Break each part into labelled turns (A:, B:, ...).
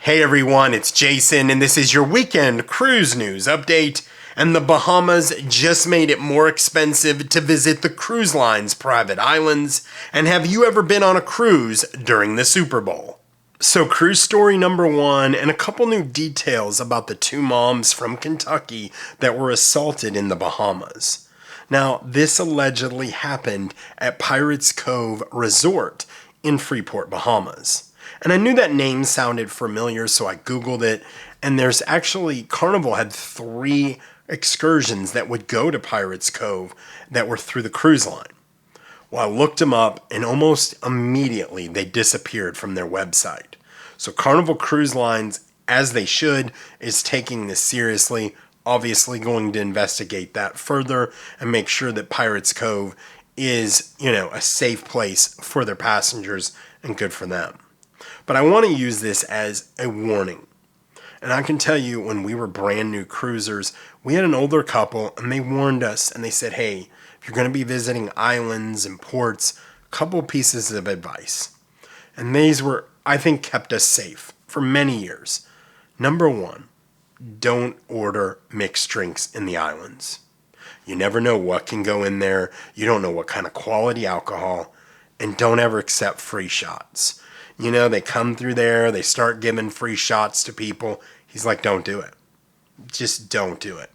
A: Hey everyone, it's Jason, and this is your weekend cruise news update. And the Bahamas just made it more expensive to visit the cruise line's private islands. And have you ever been on a cruise during the Super Bowl? So cruise story number one, and a couple new details about the two moms from Kentucky that were assaulted in the Bahamas. Now, this allegedly happened at Pirates Cove Resort in Freeport, Bahamas. And I knew that name sounded familiar, so I Googled it. And there's actually, Carnival had 3 excursions that would go to Pirates Cove that were through the cruise line. Well, I looked them up, and almost immediately they disappeared from their website. So Carnival Cruise Lines, as they should, is taking this seriously. Obviously going to investigate that further and make sure that Pirates Cove is, a safe place for their passengers and good for them. But I want to use this as a warning. And I can tell you, when we were brand new cruisers, we had an older couple and they warned us and they said, hey, if you're going to be visiting islands and ports, a couple pieces of advice. And these were, I think, kept us safe for many years. Number 1, don't order mixed drinks in the islands. You never know what can go in there. You don't know what kind of quality alcohol. And don't ever accept free shots. They come through there, they start giving free shots to people. He's like, don't do it. Just don't do it.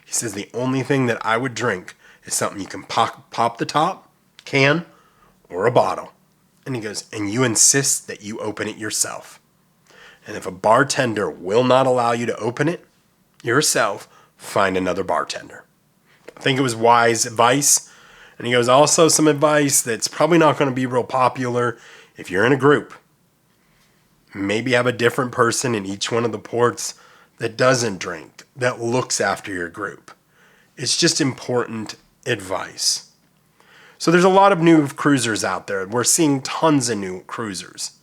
A: He says the only thing that I would drink is something you can pop the top, can, or a bottle. And he goes, and you insist that you open it yourself. And if a bartender will not allow you to open it yourself, find another bartender. I think it was wise advice. And he goes, also some advice that's probably not going to be real popular. If you're in a group, maybe have a different person in each one of the ports that doesn't drink, that looks after your group. It's just important advice. So there's a lot of new cruisers out there. We're seeing tons of new cruisers.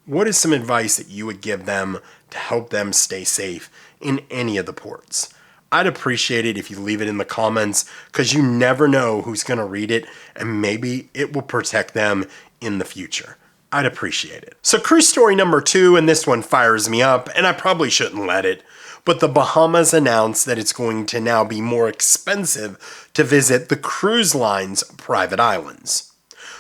A: What is some advice that you would give them to help them stay safe in any of the ports? I'd appreciate it if you leave it in the comments, because you never know who's going to read it, and maybe it will protect them in the future. I'd appreciate it. So cruise story number 2, and this one fires me up, and I probably shouldn't let it, but the Bahamas announced that it's going to now be more expensive to visit the cruise line's private islands.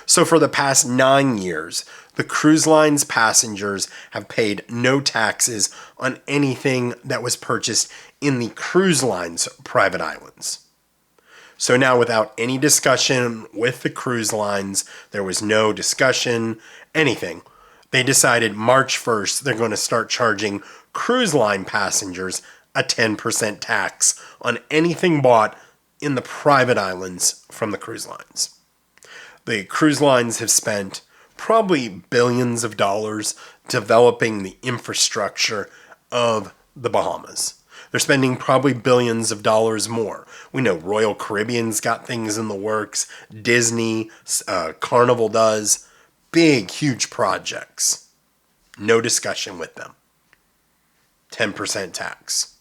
A: So for the past 9 years, the cruise line's passengers have paid no taxes on anything that was purchased in the cruise line's private islands. So now, without any discussion with the cruise lines, there was no discussion, anything. They decided March 1st they're going to start charging cruise line passengers a 10% tax on anything bought in the private islands from the cruise lines. The cruise lines have spent probably billions of dollars developing the infrastructure of the Bahamas. They're spending probably billions of dollars more. We know Royal Caribbean's got things in the works. Disney, Carnival does. Big, huge projects. No discussion with them. 10% tax.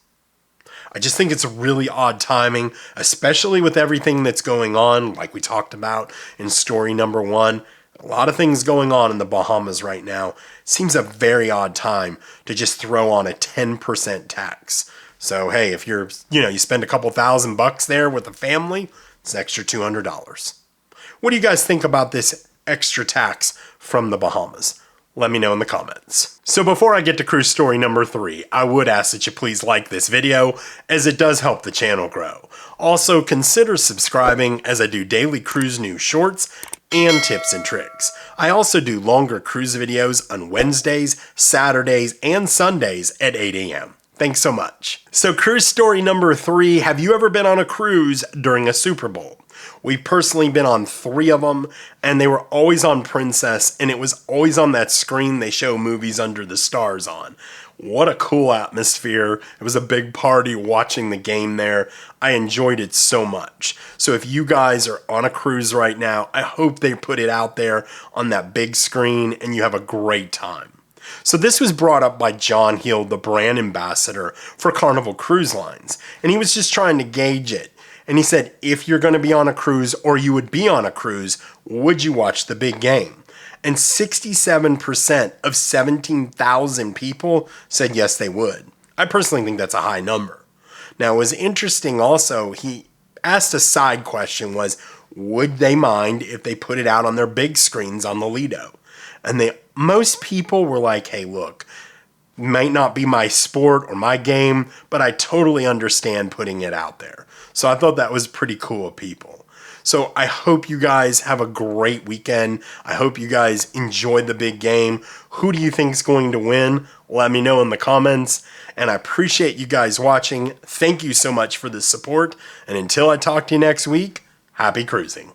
A: I just think it's a really odd timing, especially with everything that's going on, like we talked about in story number 1. A lot of things going on in the Bahamas right now. Seems a very odd time to just throw on a 10% tax. So, hey, if you spend a couple $1,000 there with a family, it's an extra $200. What do you guys think about this extra tax from the Bahamas? Let me know in the comments. So before I get to cruise story number 3, I would ask that you please like this video, as it does help the channel grow. Also, consider subscribing, as I do daily cruise news shorts and tips and tricks. I also do longer cruise videos on Wednesdays, Saturdays, and Sundays at 8 a.m. Thanks so much. So cruise story number 3, have you ever been on a cruise during a Super Bowl? We've personally been on 3 of them, and they were always on Princess, and it was always on that screen they show movies under the stars on. What a cool atmosphere. It was a big party watching the game there. I enjoyed it so much. So if you guys are on a cruise right now, I hope they put it out there on that big screen and you have a great time. So this was brought up by John Hill, the brand ambassador for Carnival Cruise Lines, and he was just trying to gauge it. And he said, if you're going to be on a cruise, or you would be on a cruise, would you watch the big game? and 67% of 17,000 people said yes, they would. I personally think that's a high number. Now, it was interesting also, he asked a side question was, would they mind if they put it out on their big screens on the Lido? And most people were like, hey, look, might not be my sport or my game, but I totally understand putting it out there. So I thought that was pretty cool of people. So I hope you guys have a great weekend. I hope you guys enjoyed the big game. Who do you think is going to win? Let me know in the comments. And I appreciate you guys watching. Thank you so much for the support. And until I talk to you next week, happy cruising.